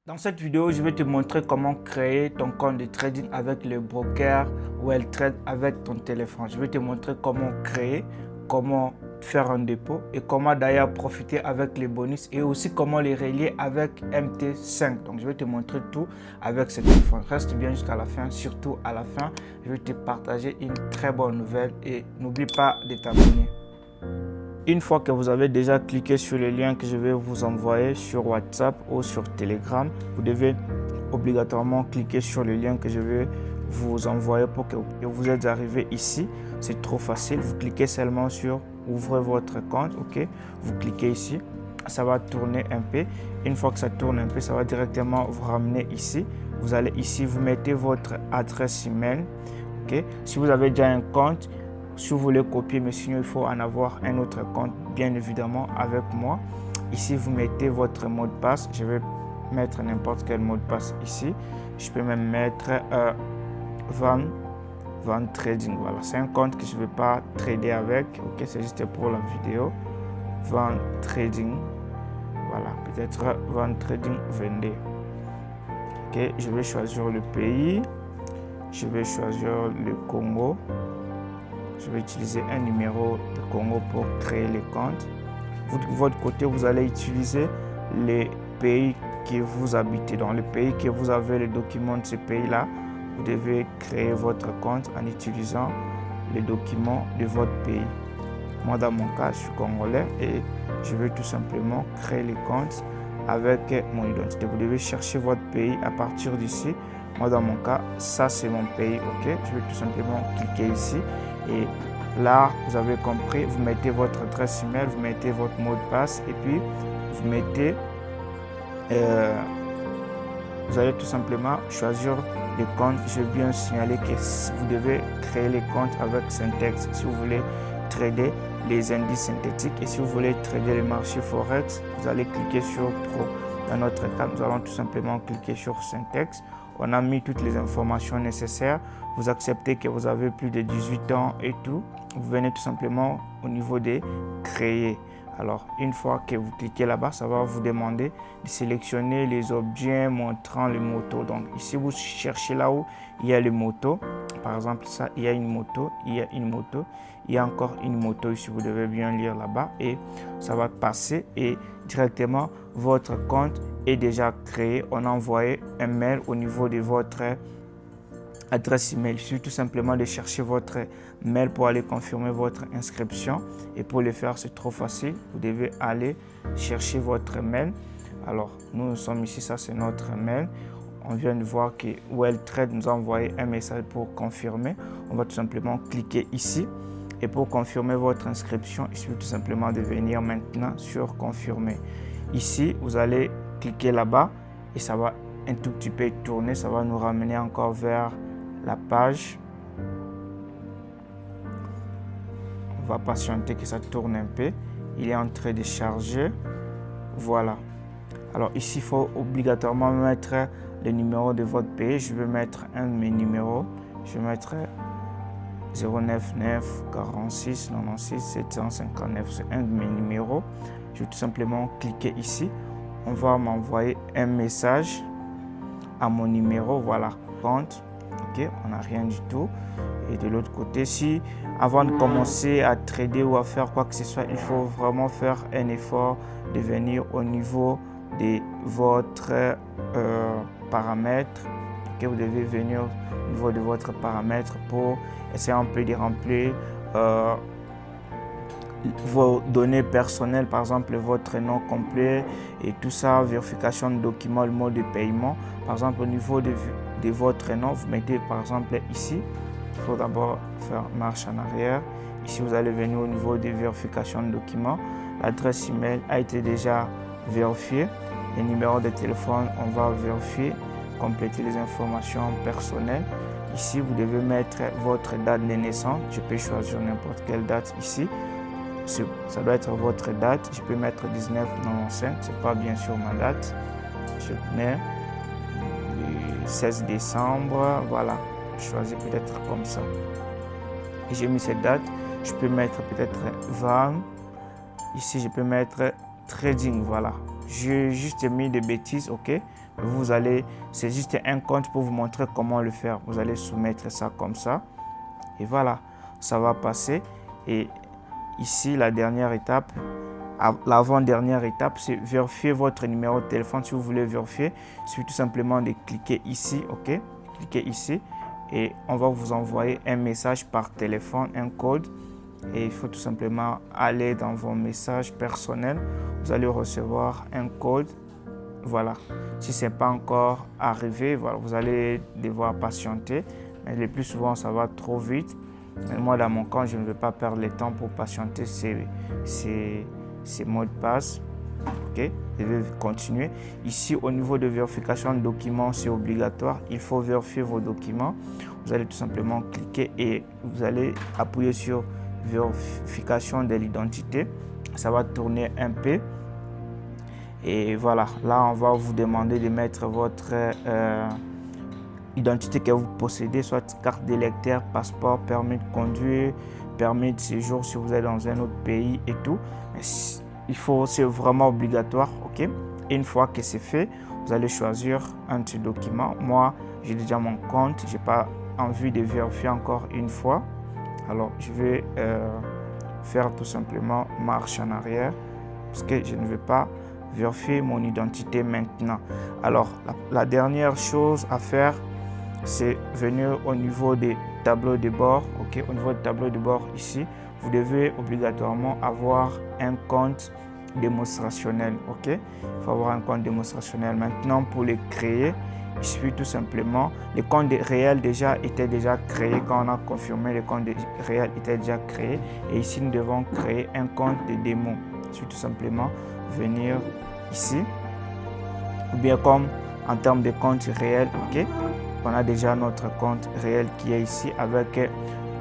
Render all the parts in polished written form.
Dans cette vidéo, je vais te montrer comment créer ton compte de trading avec le broker WellTrade avec ton téléphone. Je vais te montrer comment créer, comment faire un dépôt et comment d'ailleurs profiter avec les bonus et aussi comment les relier avec MT5. Donc je vais te montrer tout avec ce téléphone. Reste bien jusqu'à la fin, surtout à la fin, je vais te partager une très bonne nouvelle et n'oublie pas de t'abonner. Une fois que vous avez déjà cliqué sur le lien que je vais vous envoyer sur WhatsApp ou sur Telegram, vous devez obligatoirement cliquer sur le lien que je vais vous envoyer pour que vous êtes arrivé ici. C'est trop facile. Vous cliquez seulement sur ouvrir votre compte. Ok, vous cliquez ici. Ça va tourner un peu. Une fois que ça tourne un peu, ça va directement vous ramener ici. Vous allez ici, vous mettez votre adresse email. Ok, si vous avez déjà un compte, si vous voulez copier, mais sinon il faut en avoir un autre compte, bien évidemment avec moi. Ici, vous mettez votre mot de passe. Je vais mettre n'importe quel mot de passe ici. Je peux même mettre Van Trading. Voilà, c'est un compte que je ne vais pas trader avec. Ok, c'est juste pour la vidéo. Van Trading. Voilà, peut-être Van Trading 22. Ok, je vais choisir le pays. Je vais choisir le Congo. Je vais utiliser un numéro de Congo pour créer les comptes. Vous, de votre côté, vous allez utiliser les pays que vous habitez. Dans le pays que vous avez le document de ce pays-là, vous devez créer votre compte en utilisant les documents de votre pays. Moi, dans mon cas, je suis congolais et je veux tout simplement créer les comptes avec mon identité. Vous devez chercher votre pays à partir d'ici. Moi, dans mon cas, ça, c'est mon pays. Ok, je vais tout simplement cliquer ici. Et là, vous avez compris, vous mettez votre adresse email, vous mettez votre mot de passe et puis vous mettez, vous allez tout simplement choisir les comptes. Je vais bien signaler que vous devez créer les comptes avec Syntex si vous voulez trader les indices synthétiques et si vous voulez trader les marchés Forex, vous allez cliquer sur Pro. Dans notre cas, nous allons tout simplement cliquer sur Syntex. On a mis toutes les informations nécessaires. Vous acceptez que vous avez plus de 18 ans et tout. Vous venez tout simplement au niveau de créer. Alors, une fois que vous cliquez là-bas, ça va vous demander de sélectionner les objets montrant les motos. Donc, ici, vous cherchez là où il y a les motos. Par exemple, ça, il y a une moto, il y a une moto, il y a encore une moto ici. Vous devez bien lire là-bas et ça va passer et directement, votre compte est déjà créé. On a envoyé un mail au niveau de votre adresse email. Il suffit tout simplement de chercher votre mail pour aller confirmer votre inscription. Et pour le faire, c'est trop facile. Vous devez aller chercher votre mail. Alors, nous sommes ici, ça c'est notre mail. On vient de voir que WellTrade nous a envoyé un message pour confirmer. On va tout simplement cliquer ici. Et pour confirmer votre inscription, il suffit tout simplement de venir maintenant sur confirmer. Ici, vous allez cliquer là-bas et ça va un tout petit peu tourner. Ça va nous ramener encore vers la page. On va patienter que ça tourne un peu. Il est en train de charger. Voilà. Alors ici, il faut obligatoirement mettre le numéro de votre pays. Je vais mettre un de mes numéros. Je vais mettre 099 46 96 759. C'est un de mes numéros. Je vais tout simplement cliquer ici. On va m'envoyer un message à mon numéro. Voilà. Compte. Ok, on n'a rien du tout. Et de l'autre côté, si avant de commencer à trader ou à faire quoi que ce soit, il faut vraiment faire un effort de venir au niveau de votre paramètre. Okay, vous devez venir au niveau de votre paramètre pour essayer un peu de remplir vos données personnelles, par exemple votre nom complet et tout ça, vérification de documents, le mode de paiement. Par exemple, au niveau de votre nom, vous mettez par exemple ici, il faut d'abord faire marche en arrière. Ici, vous allez venir au niveau de vérification de documents. L'adresse email a été déjà vérifiée. Le numéro de téléphone, on va vérifier, compléter les informations personnelles. Ici, vous devez mettre votre date de naissance. Je peux choisir n'importe quelle date ici. Ça doit être votre date. Je peux mettre 1995. Ce n'est pas bien sûr ma date. Je mets le 16 décembre. Voilà. Je choisis peut-être comme ça. Et j'ai mis cette date. Je peux mettre peut-être 20. Ici, je peux mettre trading. Voilà. J'ai juste mis des bêtises. OK. C'est juste un compte pour vous montrer comment le faire. Vous allez soumettre ça comme ça. Et voilà, ça va passer. Et ici, la dernière étape, l'avant-dernière étape, c'est vérifier votre numéro de téléphone. Si vous voulez vérifier, il suffit tout simplement de cliquer ici, ok? Cliquez ici et on va vous envoyer un message par téléphone, un code. Et il faut tout simplement aller dans vos messages personnels. Vous allez recevoir un code. Voilà. Si ce n'est pas encore arrivé, voilà, vous allez devoir patienter. Mais le plus souvent, ça va trop vite. Mais moi, dans mon cas, je ne vais pas perdre le temps pour patienter ces mots de passe. Ok, je vais continuer. Ici, au niveau de vérification de documents, c'est obligatoire. Il faut vérifier vos documents. Vous allez tout simplement cliquer et vous allez appuyer sur vérification de l'identité. Ça va tourner un peu. Et voilà, là, on va vous demander de mettre votre identité que vous possédez, soit carte d'électeur, passeport, permis de conduire, permis de séjour si vous êtes dans un autre pays et tout. C'est vraiment obligatoire, ok? Et une fois que c'est fait, vous allez choisir un petit document. Moi, j'ai déjà mon compte, j'ai pas envie de vérifier encore une fois. Alors, je vais faire tout simplement marche en arrière parce que je ne veux pas vérifier mon identité maintenant. Alors, la dernière chose à faire, c'est venir au niveau des tableaux de bord. Ok, au niveau du tableau de bord ici, vous devez obligatoirement avoir un compte démonstrationnel. Ok, il faut avoir un compte démonstrationnel. Maintenant, pour le créer, il suffit tout simplement, le compte réel était déjà créé. Quand on a confirmé, le compte réel était déjà créé. Et ici, nous devons créer un compte de démo. Il suffit tout simplement venir ici, ou bien comme en termes de compte réel, ok, on a déjà notre compte réel qui est ici avec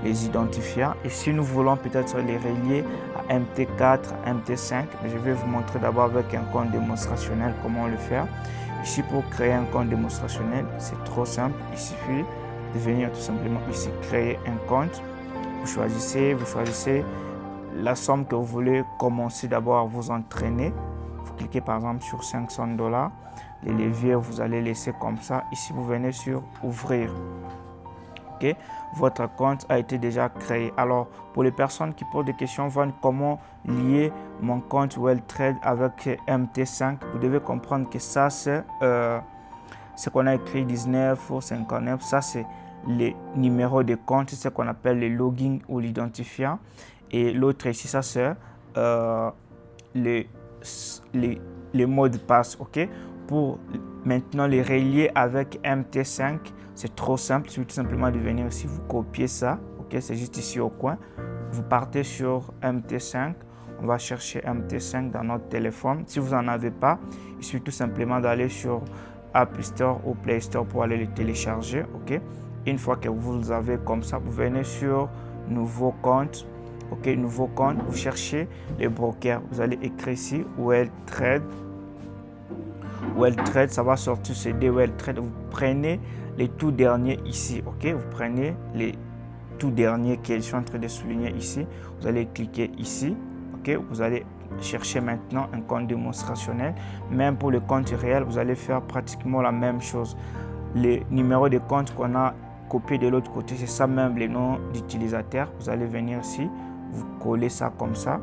les identifiants. Et si nous voulons peut-être les relier à MT4, MT5, mais je vais vous montrer d'abord avec un compte démonstrationnel comment le faire. Ici, pour créer un compte démonstrationnel, c'est trop simple. Il suffit de venir tout simplement ici créer un compte. Vous choisissez la somme que vous voulez commencer d'abord à vous entraîner. Vous cliquez par exemple sur $500. Les leviers, vous allez laisser comme ça. Ici, vous venez sur ouvrir. Ok, votre compte a été déjà créé. Alors, pour les personnes qui posent des questions, comment lier mon compte WealthTrade avec MT5, vous devez comprendre que ça, c'est ce qu'on a écrit 19 ou 59. Ça, c'est les numéros de compte, c'est ce qu'on appelle le login ou l'identifiant. Et l'autre ici, ça, c'est les mots de passe. Ok, pour maintenant les relier avec MT5, c'est trop simple. Il suffit tout simplement de venir ici, vous copiez ça. Ok, c'est juste ici au coin. Vous partez sur MT5. On va chercher MT5 dans notre téléphone. Si vous n'en avez pas, il suffit tout simplement d'aller sur App Store ou Play Store pour aller le télécharger. Ok, une fois que vous le avez comme ça, vous venez sur Nouveau compte. Ok, nouveau compte. Vous cherchez les brokers. Vous allez écrire ici WealthTrade. WealthTrade, ça va sortir CD WealthTrade. Vous prenez les tout derniers ici. Ok, vous prenez les tout derniers que je suis en train de souligner ici. Vous allez cliquer ici. Ok, vous allez chercher maintenant un compte démonstrationnel. Même pour le compte réel, vous allez faire pratiquement la même chose. Les numéros de compte qu'on a copié de l'autre côté, c'est ça même les noms d'utilisateurs. Vous allez venir ici, vous collez ça comme ça.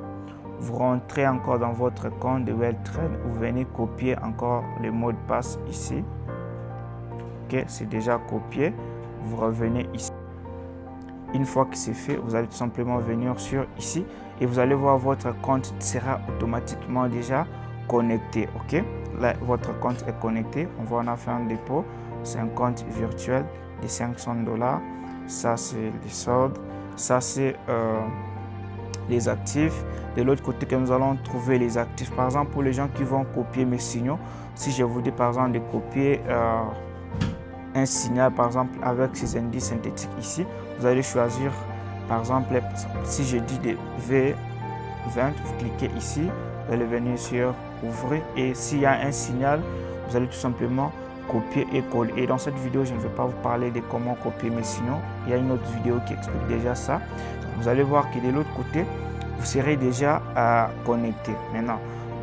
Vous rentrez encore dans votre compte de WealthTrade. Vous venez copier encore le mot de passe ici. Ok, c'est déjà copié. Vous revenez ici. Une fois que c'est fait, vous allez tout simplement venir sur ici et vous allez voir votre compte sera automatiquement déjà connecté. Ok, là votre compte est connecté. On va en faire un dépôt. C'est un compte virtuel de $500. Ça c'est les soldes. Ça c'est les actifs. De l'autre côté que nous allons trouver les actifs. Par exemple, pour les gens qui vont copier mes signaux, si je vous dis par exemple de copier un signal par exemple avec ces indices synthétiques ici, vous allez choisir par exemple, si je dis de V20, vous cliquez ici, vous allez venir sur ouvrir et s'il y a un signal, vous allez tout simplement copier et coller. Et dans cette vidéo, je ne vais pas vous parler de comment copier mes signaux. Il y a une autre vidéo qui explique déjà ça. Vous allez voir que de l'autre côté, vous serez déjà connecté. Maintenant,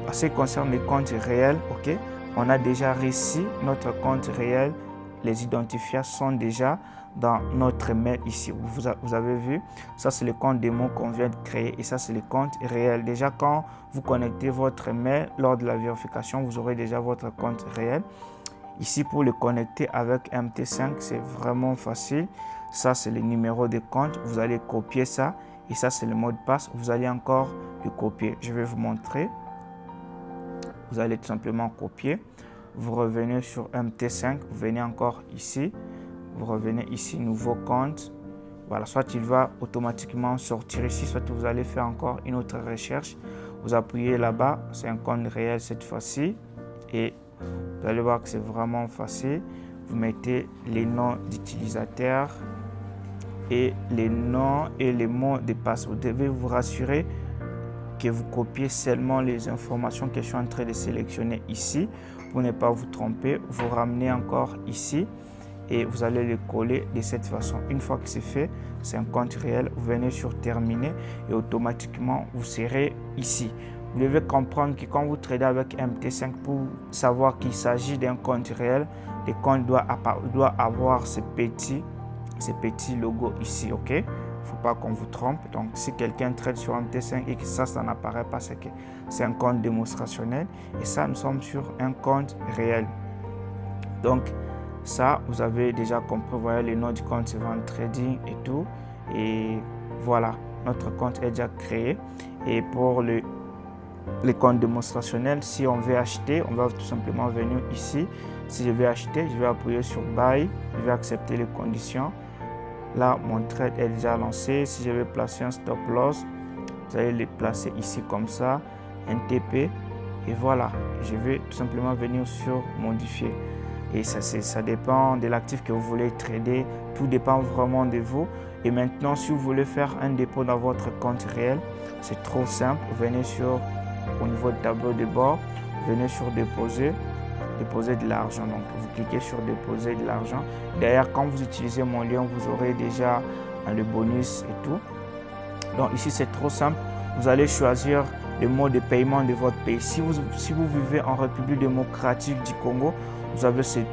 en ce qui concerne les comptes réels, ok, on a déjà réussi notre compte réel. Les identifiants sont déjà dans notre mail ici. Vous avez vu, ça c'est le compte démo qu'on vient de créer et ça c'est le compte réel. Déjà quand vous connectez votre mail lors de la vérification, vous aurez déjà votre compte réel. Ici pour le connecter avec MT5, c'est vraiment facile. Ça c'est le numéro de compte, vous allez copier ça et ça c'est le mot de passe. Vous allez encore le copier. Je vais vous montrer. Vous allez tout simplement copier. Vous revenez sur MT5, vous venez encore ici, vous revenez ici, nouveau compte. Voilà, soit il va automatiquement sortir ici, soit vous allez faire encore une autre recherche. Vous appuyez là-bas, c'est un compte réel cette fois-ci. Et vous allez voir que c'est vraiment facile. Vous mettez les noms d'utilisateurs et les noms et les mots de passe. Vous devez vous rassurer que vous copiez seulement les informations que je suis en train de sélectionner ici pour ne pas vous tromper. Vous ramenez encore ici et vous allez le coller de cette façon. Une fois que c'est fait, c'est un compte réel. Vous venez sur terminer et automatiquement vous serez ici. Vous devez comprendre que quand vous tradez avec MT5, pour savoir qu'il s'agit d'un compte réel, le compte doit avoir ce petit logo ici, ok? Il ne faut pas qu'on vous trompe. Donc, si quelqu'un trade sur MT5 et que ça n'apparaît pas, c'est que c'est un compte démonstrationnel. Et ça, nous sommes sur un compte réel. Donc, ça, vous avez déjà compris. Vous voyez, le nom du compte, c'est Vent Trading et tout. Et voilà, notre compte est déjà créé. Et pour les comptes démonstrationnels, si on veut acheter, on va tout simplement venir ici. Si je vais acheter, je vais appuyer sur Buy. Je vais accepter les conditions. Là, mon trade est déjà lancé. Si je vais placer un stop loss, vous allez le placer ici comme ça, un TP. Et voilà, je vais tout simplement venir sur modifier. Et ça dépend de l'actif que vous voulez trader. Tout dépend vraiment de vous. Et maintenant, si vous voulez faire un dépôt dans votre compte réel, c'est trop simple. Vous venez au niveau du tableau de bord, vous venez sur déposer de l'argent. Donc, vous cliquez sur déposer de l'argent. D'ailleurs, quand vous utilisez mon lien, vous aurez déjà le bonus et tout. Donc, ici, c'est trop simple. Vous allez choisir le mode de paiement de votre pays. Si vous vivez en République démocratique du Congo, vous avez ces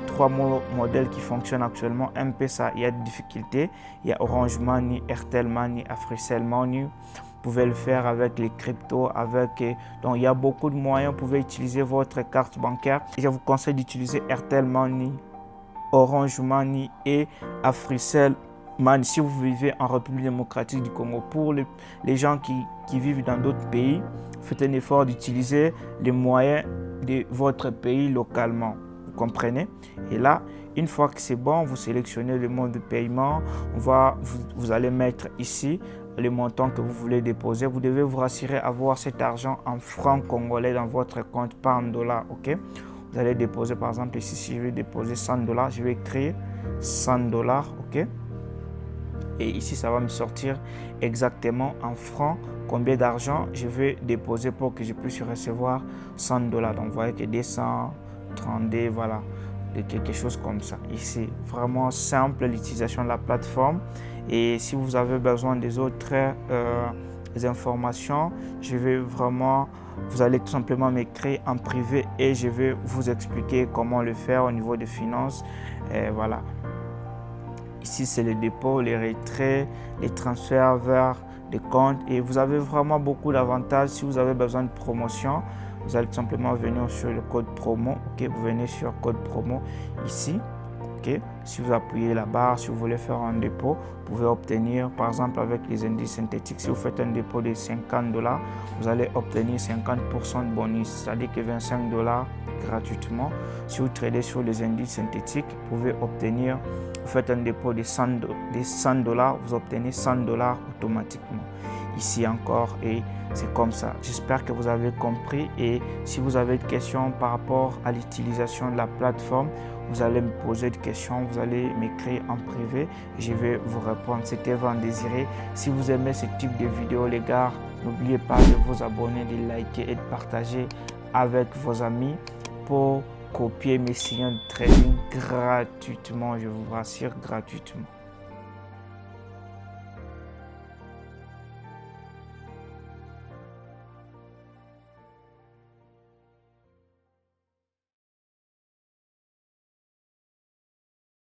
trois modèles qui fonctionnent actuellement. M-Pesa, il y a des difficultés. Il y a Orange Money, Airtel Money, Africell Money. Vous pouvez le faire avec les cryptos, donc il y a beaucoup de moyens. Vous pouvez utiliser votre carte bancaire. Je vous conseille d'utiliser Airtel Money, Orange Money et Africell Money si vous vivez en République démocratique du Congo. Pour les gens qui vivent dans d'autres pays, faites un effort d'utiliser les moyens de votre pays localement. Vous comprenez? Et là, une fois que c'est bon, vous sélectionnez le mode de paiement. Vous allez mettre ici le montant que vous voulez déposer. Vous devez vous rassurer avoir cet argent en francs congolais dans votre compte, pas en dollars, ok? Vous allez déposer, par exemple, ici, si je vais déposer 100 $, je vais écrire 100 $, ok? Et ici, ça va me sortir exactement en francs combien d'argent je vais déposer pour que je puisse recevoir 100 $. Donc, vous voyez que 232, voilà, de quelque chose comme ça. Ici, vraiment simple l'utilisation de la plateforme. Et si vous avez besoin des autres informations, vous allez tout simplement m'écrire en privé et je vais vous expliquer comment le faire au niveau des finances. Voilà. Ici, c'est les dépôts, les retraits, les transferts vers des comptes. Et vous avez vraiment beaucoup d'avantages. Si vous avez besoin de promotion, vous allez tout simplement venir sur le code promo. Ok, vous venez sur code promo ici. Okay. Si vous appuyez la barre, si vous voulez faire un dépôt, vous pouvez obtenir, par exemple avec les indices synthétiques, si vous faites un dépôt de 50 $, vous allez obtenir 50% de bonus, c'est-à-dire que 25 $ gratuitement. Si vous tradez sur les indices synthétiques, vous pouvez obtenir, vous faites un dépôt de 100 $, vous obtenez 100 $ automatiquement. Ici encore, et c'est comme ça. J'espère que vous avez compris, et si vous avez des questions par rapport à l'utilisation de la plateforme, vous allez me poser des questions, vous allez m'écrire en privé, je vais vous répondre. C'était Vent Désiré. Si vous aimez ce type de vidéo, les gars, n'oubliez pas de vous abonner, de liker et de partager avec vos amis pour copier mes signaux de trading gratuitement, je vous rassure, gratuitement.